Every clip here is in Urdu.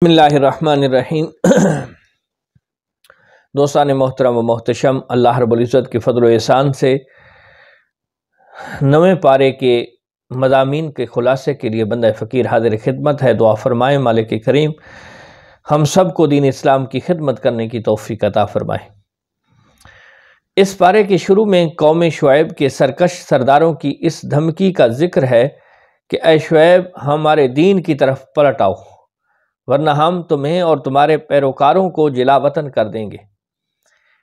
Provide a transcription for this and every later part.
بسم اللہ الرحمن الرحیم۔ دوستان محترم و محتشم، اللہ رب العزت کے فضل و احسان سے نویں پارے کے مضامین کے خلاصے کے لیے بندہ فقیر حاضر خدمت ہے۔ دعا فرمائیں مالک کریم ہم سب کو دین اسلام کی خدمت کرنے کی توفیق عطا فرمائے۔ اس پارے کے شروع میں قوم شعیب کے سرکش سرداروں کی اس دھمکی کا ذکر ہے کہ اے شعیب ہمارے دین کی طرف پلٹ آؤ، ورنہ ہم تمہیں اور تمہارے پیروکاروں کو جلا وطن کر دیں گے۔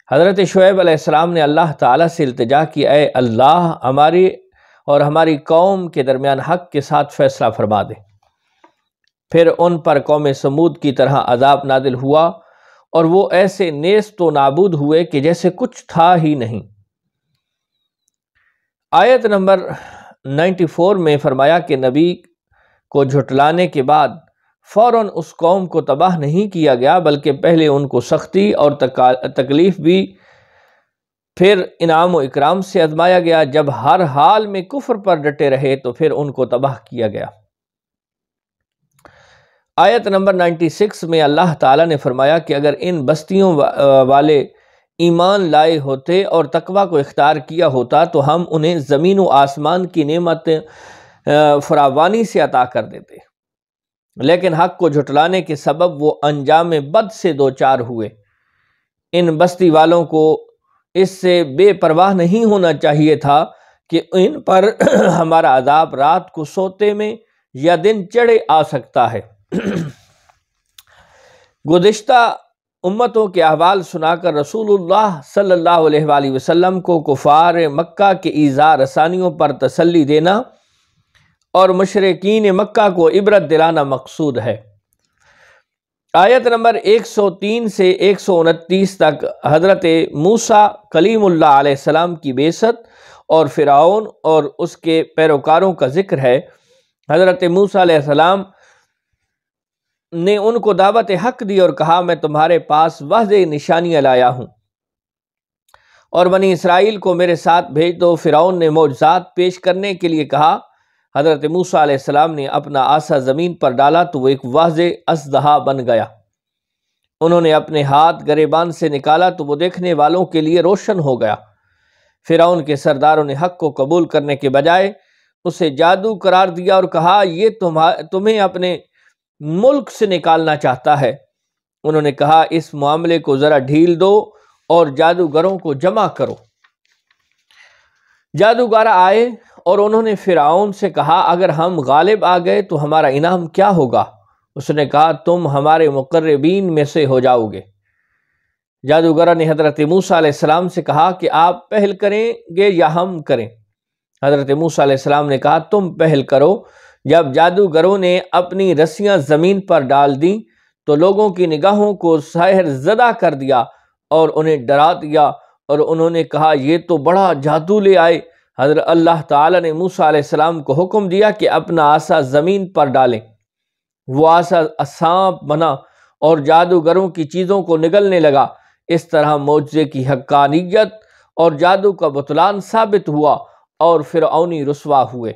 حضرت شعیب علیہ السلام نے اللہ تعالیٰ سے التجا کی، اے اللہ ہماری اور ہماری قوم کے درمیان حق کے ساتھ فیصلہ فرما دے۔ پھر ان پر قوم سمود کی طرح عذاب نازل ہوا اور وہ ایسے نیست و نابود ہوئے کہ جیسے کچھ تھا ہی نہیں۔ آیت نمبر 94 میں فرمایا کہ نبی کو جھٹلانے کے بعد فوراً اس قوم کو تباہ نہیں کیا گیا، بلکہ پہلے ان کو سختی اور تکلیف بھی، پھر انعام و اکرام سے آزمایا گیا۔ جب ہر حال میں کفر پر ڈٹے رہے تو پھر ان کو تباہ کیا گیا۔ آیت نمبر 96 میں اللہ تعالیٰ نے فرمایا کہ اگر ان بستیوں والے ایمان لائے ہوتے اور تقوی کو اختیار کیا ہوتا تو ہم انہیں زمین و آسمان کی نعمت فراوانی سے عطا کر دیتے، لیکن حق کو جھٹلانے کے سبب وہ انجام بد سے دوچار ہوئے۔ ان بستی والوں کو اس سے بے پرواہ نہیں ہونا چاہیے تھا کہ ان پر ہمارا عذاب رات کو سوتے میں یا دن چڑھے آ سکتا ہے۔ گزشتہ امتوں کے احوال سنا کر رسول اللہ صلی اللہ علیہ وآلہ وسلم کو کفار مکہ کے ایذا رسانیوں پر تسلی دینا اور مشرکین مکہ کو عبرت دلانا مقصود ہے۔ آیت نمبر 103 سے 129 تک حضرت موسیٰ کلیم اللہ علیہ السلام کی بعثت اور فرعون اور اس کے پیروکاروں کا ذکر ہے۔ حضرت موسیٰ علیہ السلام نے ان کو دعوت حق دی اور کہا میں تمہارے پاس واضح نشانیاں لایا ہوں اور بنی اسرائیل کو میرے ساتھ بھیج دو۔ فرعون نے معجزات پیش کرنے کے لیے کہا۔ حضرت موسیٰ علیہ السلام نے اپنا عصا زمین پر ڈالا تو وہ ایک واضح اژدہا بن گیا۔ انہوں نے اپنے ہاتھ گریبان سے نکالا تو وہ دیکھنے والوں کے لیے روشن ہو گیا۔ فرعون کے سرداروں نے حق کو قبول کرنے کے بجائے اسے جادو قرار دیا اور کہا یہ تمہیں اپنے ملک سے نکالنا چاہتا ہے۔ انہوں نے کہا اس معاملے کو ذرا ڈھیل دو اور جادوگروں کو جمع کرو۔ جادوگر آئے اور انہوں نے فرعون سے کہا اگر ہم غالب آ گئے تو ہمارا انعام کیا ہوگا؟ اس نے کہا تم ہمارے مقربین میں سے ہو جاؤ گے۔ جادوگروں نے حضرت موسیٰ علیہ السلام سے کہا کہ آپ پہل کریں گے یا ہم کریں؟ حضرت موسیٰ علیہ السلام نے کہا تم پہل کرو۔ جب جادوگروں نے اپنی رسیاں زمین پر ڈال دیں تو لوگوں کی نگاہوں کو سحر زدہ کر دیا اور انہیں ڈرا دیا، اور انہوں نے کہا یہ تو بڑا جادو لے آئے۔ حضرت اللہ تعالیٰ نے موسیٰ علیہ السلام کو حکم دیا کہ اپنا عصا زمین پر ڈالیں۔ وہ عصا سانپ بنا اور جادوگروں کی چیزوں کو نگلنے لگا۔ اس طرح معجزے کی حقانیت اور جادو کا بطلان ثابت ہوا اور فرعونی رسوا ہوئے۔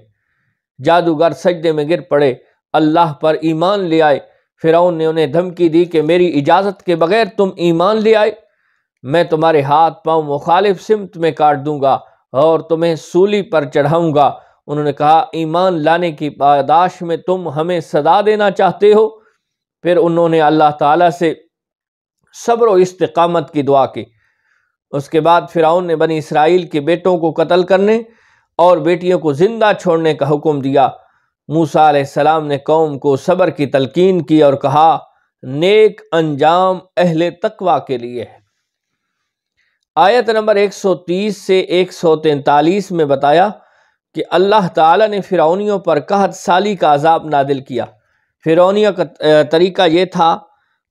جادوگر سجدے میں گر پڑے، اللہ پر ایمان لے آئے۔ فرعون نے انہیں دھمکی دی کہ میری اجازت کے بغیر تم ایمان لے آئے، میں تمہارے ہاتھ پاؤں مخالف سمت میں کاٹ دوں گا اور تمہیں سولی پر چڑھاؤں گا۔ انہوں نے کہا ایمان لانے کی پاداش میں تم ہمیں سزا دینا چاہتے ہو؟ پھر انہوں نے اللہ تعالیٰ سے صبر و استقامت کی دعا کی۔ اس کے بعد فرعون نے بنی اسرائیل کے بیٹوں کو قتل کرنے اور بیٹیوں کو زندہ چھوڑنے کا حکم دیا۔ موسیٰ علیہ السلام نے قوم کو صبر کی تلقین کی اور کہا نیک انجام اہل تقوی کے لیے ہے۔ آیت نمبر 130 سے 143 میں بتایا کہ اللہ تعالیٰ نے فرعونیوں پر 61 سالی کا عذاب نازل کیا۔ فرعونیوں کا طریقہ یہ تھا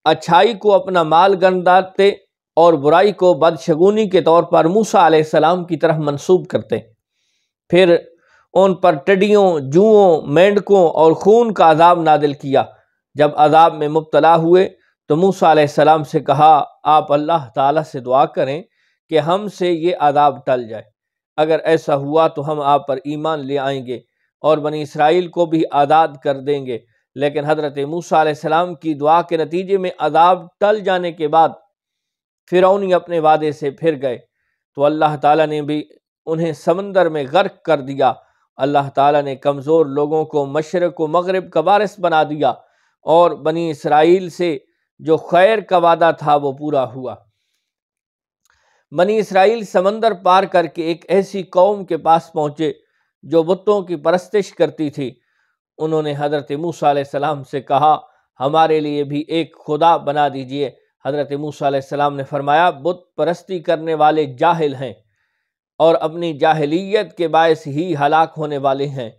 اچھائی کو اپنا مال گرداتے اور برائی کو بدشگونی کے طور پر موسیٰ علیہ السلام کی طرف منسوب کرتے، پھر ان پر ٹڈیوں، جوؤں، مینڈکوں اور خون کا عذاب نازل کیا۔ جب عذاب میں مبتلا ہوئے تو موسیٰ علیہ السلام سے کہا آپ اللہ تعالیٰ سے دعا کریں کہ ہم سے یہ عذاب ٹل جائے۔ اگر ایسا ہوا تو ہم آپ پر ایمان لے آئیں گے اور بنی اسرائیل کو بھی آزاد کر دیں گے، لیکن حضرت موسیٰ علیہ السلام کی دعا کے نتیجے میں عذاب ٹل جانے کے بعد فرعونی اپنے وعدے سے پھر گئے تو اللہ تعالیٰ نے بھی انہیں سمندر میں غرق کر دیا۔ اللہ تعالیٰ نے کمزور لوگوں کو مشرق و مغرب کا وارث بنا دیا اور بنی اسرائیل سے جو خیر کا وعدہ تھا وہ پورا ہوا۔ بنی اسرائیل سمندر پار کر کے ایک ایسی قوم کے پاس پہنچے جو بتوں کی پرستش کرتی تھی۔ انہوں نے حضرت موسیٰ علیہ السلام سے کہا ہمارے لیے بھی ایک خدا بنا دیجئے۔ حضرت موسیٰ علیہ السلام نے فرمایا بت پرستی کرنے والے جاہل ہیں اور اپنی جاہلیت کے باعث ہی ہلاک ہونے والے ہیں۔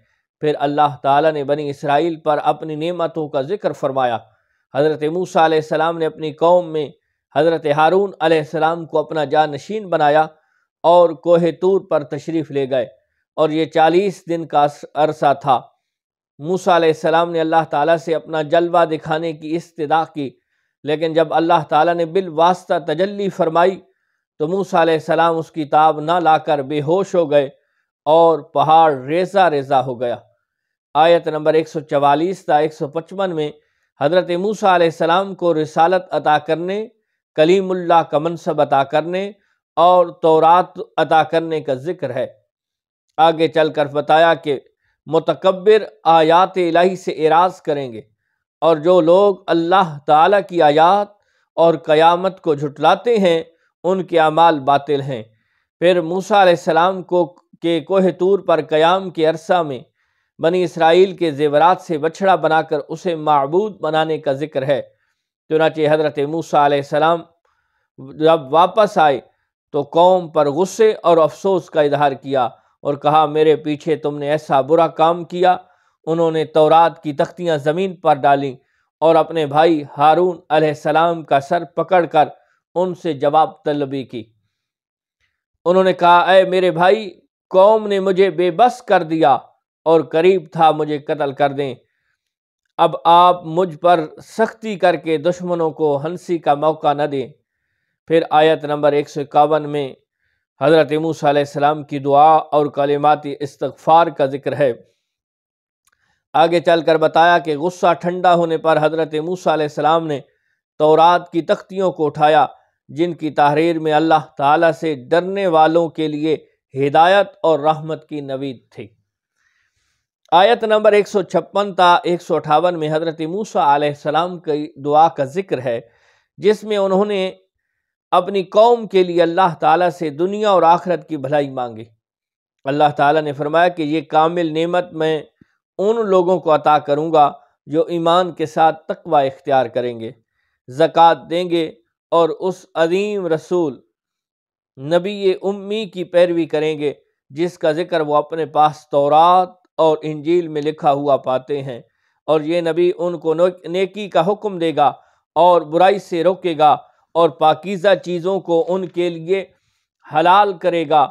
پھر اللہ تعالیٰ نے بنی اسرائیل پر اپنی نعمتوں کا ذکر فرمایا۔ حضرت موسیٰ علیہ السلام نے اپنی قوم میں حضرت ہارون علیہ السلام کو اپنا جانشین بنایا اور کوہ طور پر تشریف لے گئے، اور یہ 40 دن کا عرصہ تھا۔ موسیٰ علیہ السلام نے اللہ تعالیٰ سے اپنا جلوہ دکھانے کی استدعا کی، لیکن جب اللہ تعالیٰ نے بالواسطہ تجلی فرمائی تو موسیٰ علیہ السلام اس کی تاب نہ لا کر بے ہوش ہو گئے اور پہاڑ ریزہ ریزہ ہو گیا۔ آیت نمبر 144 تا 155 میں حضرت موسیٰ علیہ السلام کو رسالت عطا کرنے، کلیم اللہ کا منصب عطا کرنے اور تورات عطا کرنے کا ذکر ہے۔ آگے چل کر بتایا کہ متکبر آیات الہی سے اعراض کریں گے، اور جو لوگ اللہ تعالیٰ کی آیات اور قیامت کو جھٹلاتے ہیں ان کے اعمال باطل ہیں۔ پھر موسیٰ علیہ السلام کو کہ کوہ طور پر قیام کے عرصہ میں بنی اسرائیل کے زیورات سے بچھڑا بنا کر اسے معبود بنانے کا ذکر ہے۔ چنانچہ حضرت موسیٰ علیہ السلام جب واپس آئے تو قوم پر غصے اور افسوس کا اظہار کیا اور کہا میرے پیچھے تم نے ایسا برا کام کیا۔ انہوں نے تورات کی تختیاں زمین پر ڈالیں اور اپنے بھائی ہارون علیہ السلام کا سر پکڑ کر ان سے جواب طلبی کی۔ انہوں نے کہا اے میرے بھائی، قوم نے مجھے بے بس کر دیا اور قریب تھا مجھے قتل کر دیں۔ اب آپ مجھ پر سختی کر کے دشمنوں کو ہنسی کا موقع نہ دیں۔ پھر آیت نمبر 151 میں حضرت موسیٰ علیہ السلام کی دعا اور کلمات استغفار کا ذکر ہے۔ آگے چل کر بتایا کہ غصہ ٹھنڈا ہونے پر حضرت موسیٰ علیہ السلام نے تورات کی تختیوں کو اٹھایا، جن کی تحریر میں اللہ تعالیٰ سے ڈرنے والوں کے لیے ہدایت اور رحمت کی نوید تھی۔ آیت نمبر 156 تا 158 میں حضرت موسیٰ علیہ السلام کی دعا کا ذکر ہے، جس میں انہوں نے اپنی قوم کے لیے اللہ تعالیٰ سے دنیا اور آخرت کی بھلائی مانگی۔ اللہ تعالیٰ نے فرمایا کہ یہ کامل نعمت میں ان لوگوں کو عطا کروں گا جو ایمان کے ساتھ تقوی اختیار کریں گے، زکوٰۃ دیں گے اور اس عظیم رسول نبی امی کی پیروی کریں گے جس کا ذکر وہ اپنے پاس تورات اور انجیل میں لکھا ہوا پاتے ہیں، اور یہ نبی ان کو نیکی کا حکم دے گا اور برائی سے روکے گا اور پاکیزہ چیزوں کو ان کے لیے حلال کرے گا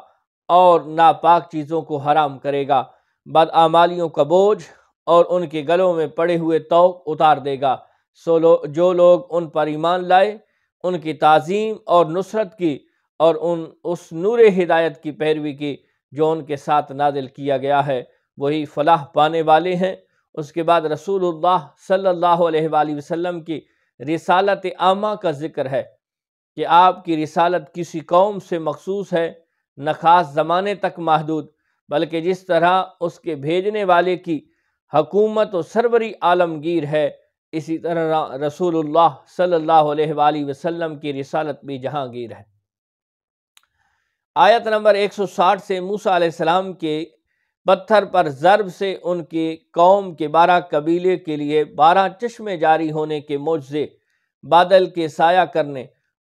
اور ناپاک چیزوں کو حرام کرے گا، بدعمالیوں کا بوجھ اور ان کے گلوں میں پڑے ہوئے طوق اتار دے گا۔ جو لوگ ان پر ایمان لائے، ان کی تعظیم اور نصرت کی اور اس نور ہدایت کی پیروی کی جو ان کے ساتھ نازل کیا گیا ہے، وہی فلاح پانے والے ہیں۔ اس کے بعد رسول اللہ صلی اللہ علیہ وآلہ وسلم کی رسالت عامہ کا ذکر ہے کہ آپ کی رسالت کسی قوم سے مخصوص ہے، نہ خاص زمانے تک محدود، بلکہ جس طرح اس کے بھیجنے والے کی حکومت و سروری عالمگیر ہے، اسی طرح رسول اللہ صلی اللہ علیہ وآلہ وسلم کی رسالت بھی جہانگیر ہے۔ آیت نمبر 160 سے موسیٰ علیہ السلام کے پتھر پر ضرب سے ان کی قوم کے 12 قبیلے کے لیے 12 چشمے جاری ہونے کے معجزے، بادل کے سایہ کرنے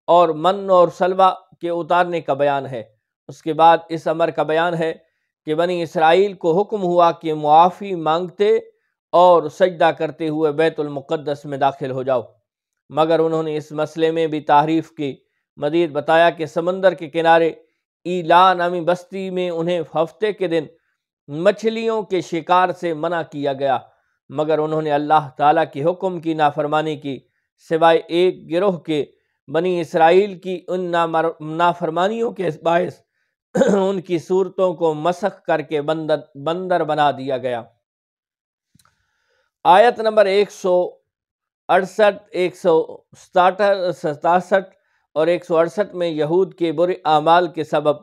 اور من اور سلوہ کے اتارنے کا بیان ہے۔ اس کے بعد اس امر کا بیان ہے کہ بنی اسرائیل کو حکم ہوا کہ معافی مانگتے اور سجدہ کرتے ہوئے بیت المقدس میں داخل ہو جاؤ، مگر انہوں نے اس مسئلے میں بھی تحریف کی۔ مزید بتایا کہ سمندر کے کنارے ایلا نامی بستی میں انہیں ہفتے کے دن مچھلیوں کے شکار سے منع کیا گیا، مگر انہوں نے اللہ تعالیٰ کے حکم کی نافرمانی کی، سوائے ایک گروہ کے۔ بنی اسرائیل کی ان نافرمانیوں کے باعث ان کی صورتوں کو مسخ کر کے بندر بنا دیا گیا۔ آیت نمبر 168، 167 اور 168 میں یہود کے برے اعمال کے سبب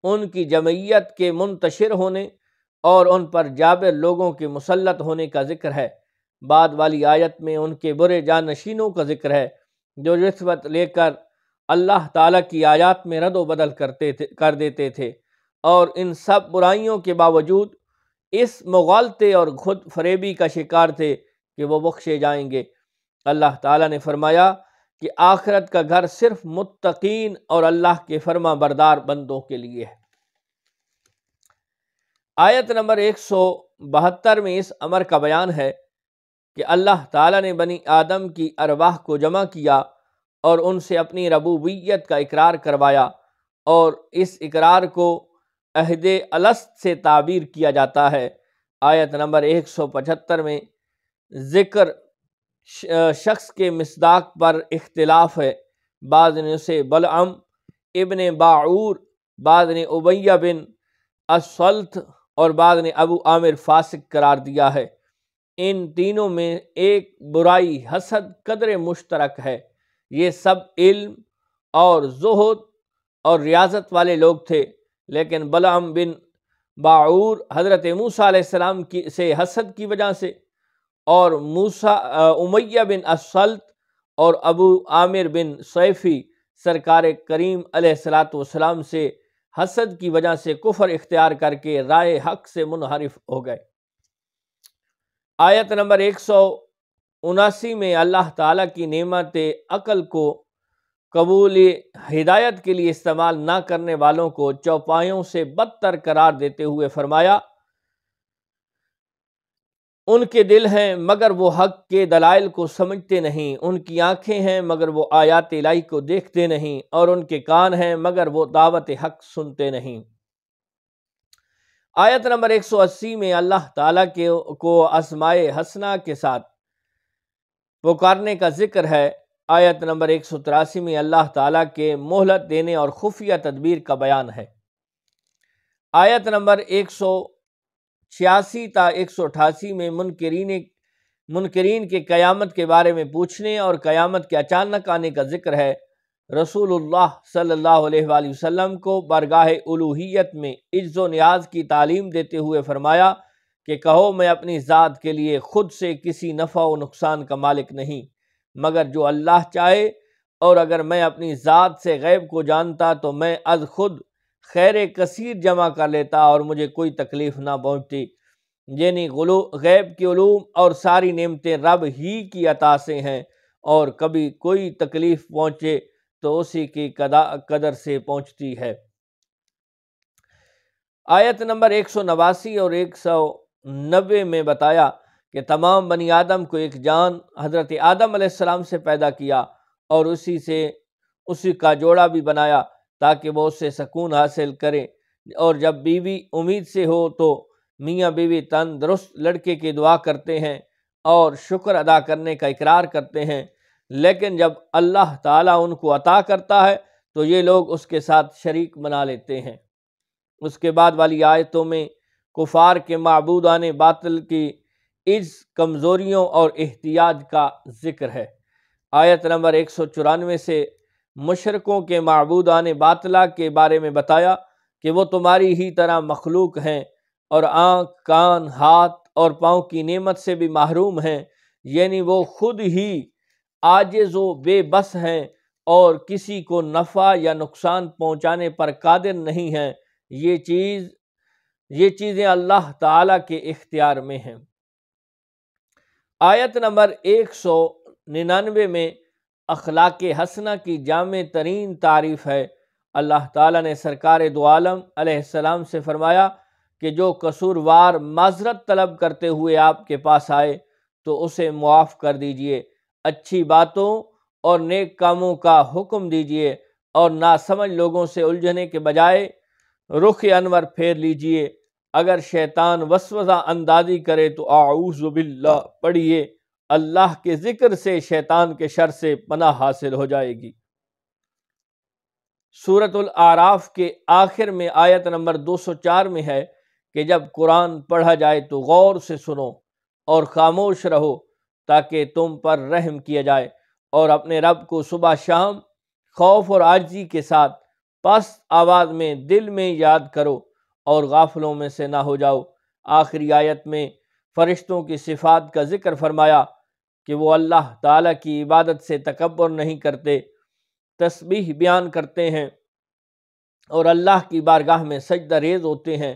ان کی جمعیت کے منتشر ہونے اور ان پر جابر لوگوں کے مسلط ہونے کا ذکر ہے۔ بعد والی آیت میں ان کے برے جانشینوں کا ذکر ہے جو رشوت لے کر اللہ تعالیٰ کی آیات میں رد و بدل کر دیتے تھے، اور ان سب برائیوں کے باوجود اس مغالطے اور خود فریبی کا شکار تھے کہ وہ بخشے جائیں گے۔ اللہ تعالیٰ نے فرمایا کہ آخرت کا گھر صرف متقین اور اللہ کے فرما بردار بندوں کے لیے ہے۔ آیت نمبر 172 میں اس امر کا بیان ہے کہ اللہ تعالیٰ نے بنی آدم کی ارواح کو جمع کیا اور ان سے اپنی ربوبیت کا اقرار کروایا، اور اس اقرار کو عہد الست سے تعبیر کیا جاتا ہے۔ آیت نمبر 175 میں ذکر شخص کے مصداق پر اختلاف ہے۔ بعض نے اسے بلعم ابن باعور، بعض نے امیہ بن الصلت اور بعض نے ابو عامر فاسق قرار دیا ہے۔ ان تینوں میں ایک برائی حسد قدر مشترک ہے۔ یہ سب علم اور زہد اور ریاضت والے لوگ تھے، لیکن بلعم بن باعور حضرت موسیٰ علیہ السلام سے حسد کی وجہ سے، اور امیہ بن الصلت اور ابو عامر بن سیفی سرکار کریم علیہ السلام سے حسد کی وجہ سے کفر اختیار کر کے رائے حق سے منحرف ہو گئے۔ آیت نمبر 179 میں اللہ تعالیٰ کی نعمت عقل کو قبول ہدایت کے لیے استعمال نہ کرنے والوں کو چوپایوں سے بدتر قرار دیتے ہوئے فرمایا، ان کے دل ہیں مگر وہ حق کے دلائل کو سمجھتے نہیں، ان کی آنکھیں ہیں مگر وہ آیات الہی کو دیکھتے نہیں، اور ان کے کان ہیں مگر وہ دعوت حق سنتے نہیں۔ آیت نمبر 180 میں اللہ تعالیٰ کو اسماء حسنہ کے ساتھ پکارنے کا ذکر ہے۔ آیت نمبر 183 میں اللہ تعالیٰ کے مہلت دینے اور خفیہ تدبیر کا بیان ہے۔ آیت نمبر 186 تا 188 میں منکرین کے قیامت کے بارے میں پوچھنے اور قیامت کے اچانک آنے کا ذکر ہے۔ رسول اللہ صلی اللہ علیہ وآلہ وسلم کو بارگاہ الوہیت میں عجز و نیاز کی تعلیم دیتے ہوئے فرمایا کہ کہو میں اپنی ذات کے لیے خود سے کسی نفع و نقصان کا مالک نہیں مگر جو اللہ چاہے، اور اگر میں اپنی ذات سے غیب کو جانتا تو میں از خود خیر کثیر جمع کر لیتا اور مجھے کوئی تکلیف نہ پہنچتی۔ یعنی غیب کی علوم اور ساری نعمتیں رب ہی کی عطا سے ہیں، اور کبھی کوئی تکلیف پہنچے تو اسی کی قدر سے پہنچتی ہے۔ آیت نمبر 189 اور 190 میں بتایا کہ تمام بنی آدم کو ایک جان حضرت آدم علیہ السلام سے پیدا کیا اور اسی کا جوڑا بھی بنایا تاکہ وہ اس سے سکون حاصل کریں، اور جب بیوی امید سے ہو تو میاں بیوی تندرست لڑکے کی دعا کرتے ہیں اور شکر ادا کرنے کا اقرار کرتے ہیں، لیکن جب اللہ تعالیٰ ان کو عطا کرتا ہے تو یہ لوگ اس کے ساتھ شریک بنا لیتے ہیں۔ اس کے بعد والی آیتوں میں کفار کے معبودان باطل کی عجز، کمزوریوں اور احتیاج کا ذکر ہے۔ آیت نمبر 194 سے مشرکوں کے معبودان باطلہ کے بارے میں بتایا کہ وہ تمہاری ہی طرح مخلوق ہیں اور آنکھ، کان، ہاتھ اور پاؤں کی نعمت سے بھی محروم ہیں، یعنی وہ خود ہی عاجز و بے بس ہیں اور کسی کو نفع یا نقصان پہنچانے پر قادر نہیں ہیں۔ یہ چیزیں اللہ تعالیٰ کے اختیار میں ہیں۔ آیت نمبر 199 میں اخلاق حسنہ کی جامع ترین تعریف ہے۔ اللہ تعالیٰ نے سرکار دو عالم علیہ السلام سے فرمایا کہ جو قصوروار معذرت طلب کرتے ہوئے آپ کے پاس آئے تو اسے معاف کر دیجئے، اچھی باتوں اور نیک کاموں کا حکم دیجئے، اور ناسمجھ لوگوں سے الجھنے کے بجائے رخ انور پھیر لیجئے۔ اگر شیطان وسوسہ اندازی کرے تو اعوذ باللہ پڑھیے، اللہ کے ذکر سے شیطان کے شر سے پناہ حاصل ہو جائے گی۔ سورۃ الاعراف کے آخر میں آیت نمبر 204 میں ہے کہ جب قرآن پڑھا جائے تو غور سے سنو اور خاموش رہو تاکہ تم پر رحم کیا جائے، اور اپنے رب کو صبح شام خوف اور عاجزی کے ساتھ پست آواز میں دل میں یاد کرو اور غافلوں میں سے نہ ہو جاؤ۔ آخری آیت میں فرشتوں کی صفات کا ذکر فرمایا کہ وہ اللہ تعالیٰ کی عبادت سے تکبر نہیں کرتے، تسبیح بیان کرتے ہیں اور اللہ کی بارگاہ میں سجدہ ریز ہوتے ہیں۔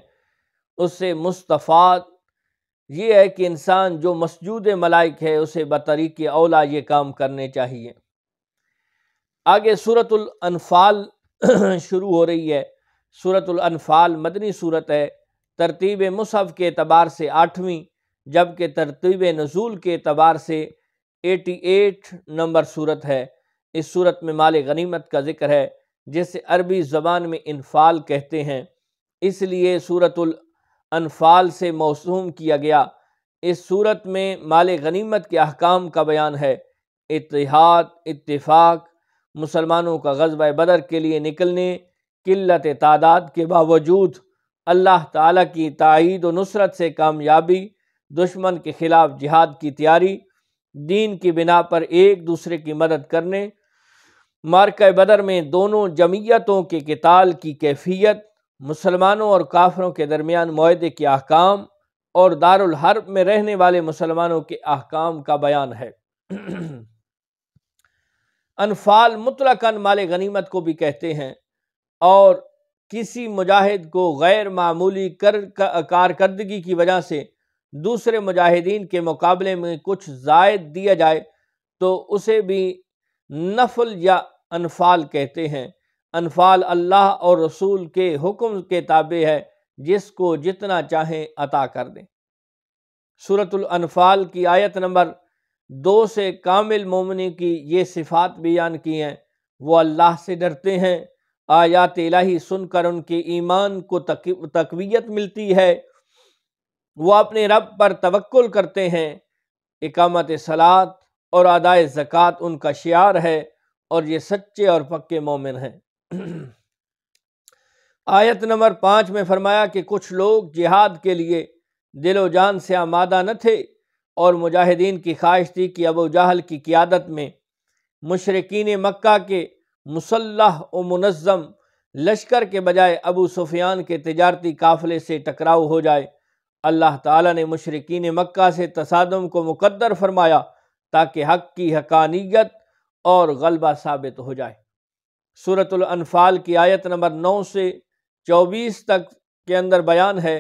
اس سے مستفاد یہ ہے کہ انسان جو مسجود ملائک ہے اسے بطریق اولا یہ کام کرنے چاہیے۔ آگے سورۃ الانفال شروع ہو رہی ہے۔ سورۃ الانفال مدنی سورت ہے، ترتیب مصحف کے اعتبار سے 8ویں، جبکہ ترتیب نزول کے اعتبار سے 88 نمبر سورت ہے۔ اس سورت میں مال غنیمت کا ذکر ہے، جسے عربی زبان میں انفال کہتے ہیں، اس لیے سورۃ الانفال سے موسوم کیا گیا۔ اس سورت میں مال غنیمت کے احکام کا بیان ہے۔ اتحاد، اتفاق، مسلمانوں کا غزوہ بدر کے لیے نکلنے، قلت تعداد کے باوجود اللہ تعالیٰ کی تائید و نصرت سے کامیابی، دشمن کے خلاف جہاد کی تیاری، دین کی بنا پر ایک دوسرے کی مدد کرنے، معرکہ بدر میں دونوں جمعیتوں کے قتال کی کیفیت، مسلمانوں اور کافروں کے درمیان معاہدے کے احکام اور دارالحرب میں رہنے والے مسلمانوں کے احکام کا بیان ہے۔ انفال مطلقاً مال غنیمت کو بھی کہتے ہیں، اور کسی مجاہد کو غیر معمولی کارکردگی کی وجہ سے دوسرے مجاہدین کے مقابلے میں کچھ زائد دیا جائے تو اسے بھی نفل یا انفال کہتے ہیں۔ انفال اللہ اور رسول کے حکم کے تابع ہے، جس کو جتنا چاہیں عطا کر دیں۔ سورۃ الانفال کی آیت نمبر 2 سے کامل مومنی کی یہ صفات بیان کی ہیں۔ وہ اللہ سے ڈرتے ہیں، آیات الہی سن کر ان کے ایمان کو تقویت ملتی ہے، وہ اپنے رب پر توکل کرتے ہیں، اقامت صلاۃ اور ادائے زکوٰۃ ان کا شعار ہے، اور یہ سچے اور پکے مومن ہیں۔ آیت نمبر 5 میں فرمایا کہ کچھ لوگ جہاد کے لیے دل و جان سے آمادہ نہ تھے، اور مجاہدین کی خواہش تھی کہ ابو جہل کی قیادت میں مشرکین مکہ کے مسلح و منظم لشکر کے بجائے ابو سفیان کے تجارتی قافلے سے ٹکراؤ ہو جائے۔ اللہ تعالیٰ نے مشرکین مکہ سے تصادم کو مقدر فرمایا تاکہ حق کی حقانیت اور غلبہ ثابت ہو جائے۔ سورۃ الانفال کی آیت نمبر 9 سے 24 تک کے اندر بیان ہے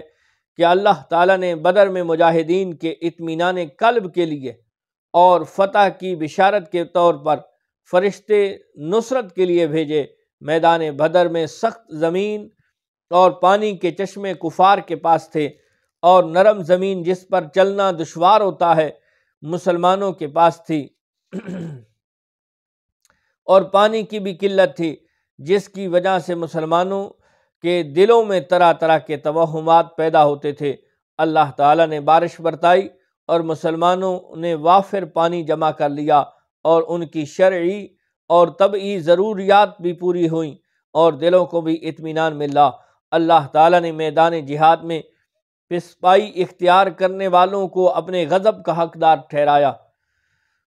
کہ اللہ تعالیٰ نے بدر میں مجاہدین کے اطمینان قلب کے لیے اور فتح کی بشارت کے طور پر فرشتے نصرت کے لیے بھیجے۔ میدان بدر میں سخت زمین اور پانی کے چشمے کفار کے پاس تھے، اور نرم زمین جس پر چلنا دشوار ہوتا ہے مسلمانوں کے پاس تھی، اور پانی کی بھی قلت تھی، جس کی وجہ سے مسلمانوں کے دلوں میں طرح طرح کے توہمات پیدا ہوتے تھے۔ اللہ تعالیٰ نے بارش برتائی اور مسلمانوں نے وافر پانی جمع کر لیا، اور ان کی شرعی اور طبعی ضروریات بھی پوری ہوئیں، اور دلوں کو بھی اطمینان ملا۔ اللہ تعالیٰ نے میدان جہاد میں پسپائی اختیار کرنے والوں کو اپنے غضب کا حقدار ٹھہرایا۔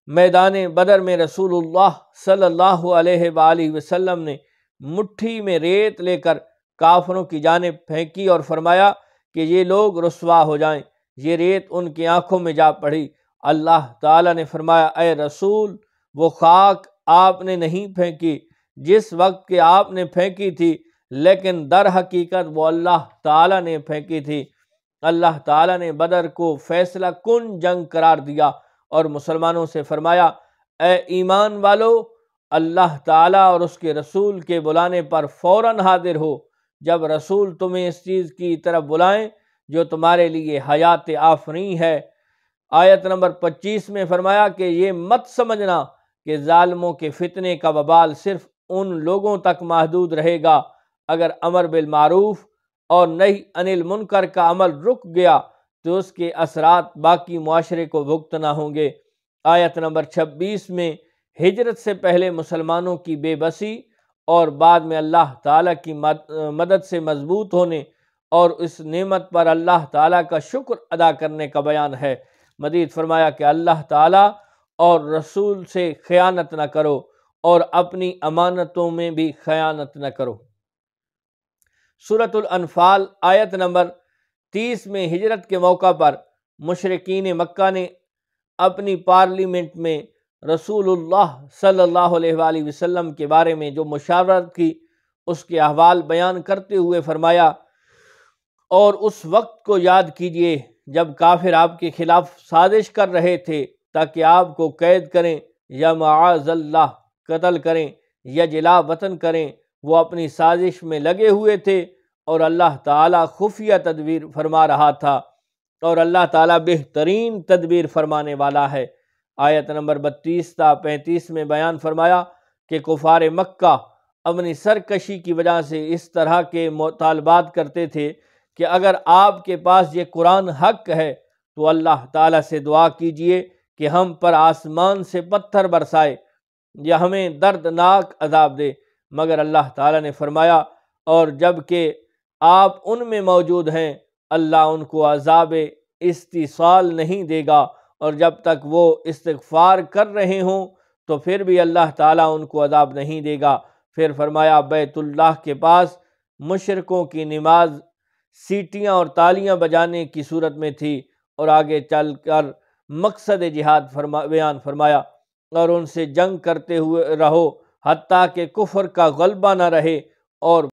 میدان بدر میں رسول اللہ صلی اللہ علیہ وآلہ وسلم نے مٹھی میں ریت لے کر کافروں کی جانب پھینکی اور فرمایا کہ یہ لوگ رسوا ہو جائیں۔ یہ ریت ان کی آنکھوں میں جا پڑی۔ اللہ تعالیٰ نے فرمایا، اے رسول، وہ خاک آپ نے نہیں پھینکی جس وقت کہ آپ نے پھینکی تھی، لیکن در حقیقت وہ اللہ تعالیٰ نے پھینکی تھی۔ اللہ تعالیٰ نے بدر کو فیصلہ کن جنگ قرار دیا اور مسلمانوں سے فرمایا، اے ایمان والو، اللہ تعالیٰ اور اس کے رسول کے بلانے پر فوراً حاضر ہو جب رسول تمہیں اس چیز کی طرف بلائیں جو تمہارے لیے حیات آفریں ہے۔ آیت نمبر 25 میں فرمایا کہ یہ مت سمجھنا کہ ظالموں کے فتنے کا وبال صرف ان لوگوں تک محدود رہے گا۔ اگر امر بالمعروف اور نہی عن المنکر کا عمل رک گیا تو اس کے اثرات باقی معاشرے کو بھگتنا ہوں گے۔ آیت نمبر 26 میں ہجرت سے پہلے مسلمانوں کی بے بسی اور بعد میں اللہ تعالیٰ کی مدد سے مضبوط ہونے اور اس نعمت پر اللہ تعالیٰ کا شکر ادا کرنے کا بیان ہے۔ مزید فرمایا کہ اللہ تعالیٰ اور رسول سے خیانت نہ کرو اور اپنی امانتوں میں بھی خیانت نہ کرو۔ سورۃ الانفال آیت نمبر 30 میں ہجرت کے موقع پر مشرکین مکہ نے اپنی پارلیمنٹ میں رسول اللہ صلی اللہ علیہ وآلہ وسلم کے بارے میں جو مشاورت کی اس کے احوال بیان کرتے ہوئے فرمایا، اور اس وقت کو یاد کیجئے جب کافر آپ کے خلاف سازش کر رہے تھے تاکہ آپ کو قید کریں یا معاذ اللہ قتل کریں یا جلا وطن کریں۔ وہ اپنی سازش میں لگے ہوئے تھے اور اللہ تعالیٰ خفیہ تدبیر فرما رہا تھا، اور اللہ تعالیٰ بہترین تدبیر فرمانے والا ہے۔ آیت نمبر 32 تا 35 میں بیان فرمایا کہ کفار مکہ اپنی سرکشی کی وجہ سے اس طرح کے مطالبات کرتے تھے کہ اگر آپ کے پاس یہ قرآن حق ہے تو اللہ تعالیٰ سے دعا کیجئے کہ ہم پر آسمان سے پتھر برسائے یا ہمیں دردناک عذاب دے، مگر اللہ تعالیٰ نے فرمایا اور جب کہ آپ ان میں موجود ہیں اللہ ان کو عذاب استیصال نہیں دے گا، اور جب تک وہ استغفار کر رہے ہوں تو پھر بھی اللہ تعالیٰ ان کو عذاب نہیں دے گا۔ پھر فرمایا بیت اللہ کے پاس مشرکوں کی نماز سیٹیاں اور تالیاں بجانے کی صورت میں تھی، اور آگے چل کر مقصد جہاد بیان فرمایا، اور ان سے جنگ کرتے ہوئے رہو حتیٰ کہ کفر کا غلبہ نہ رہے اور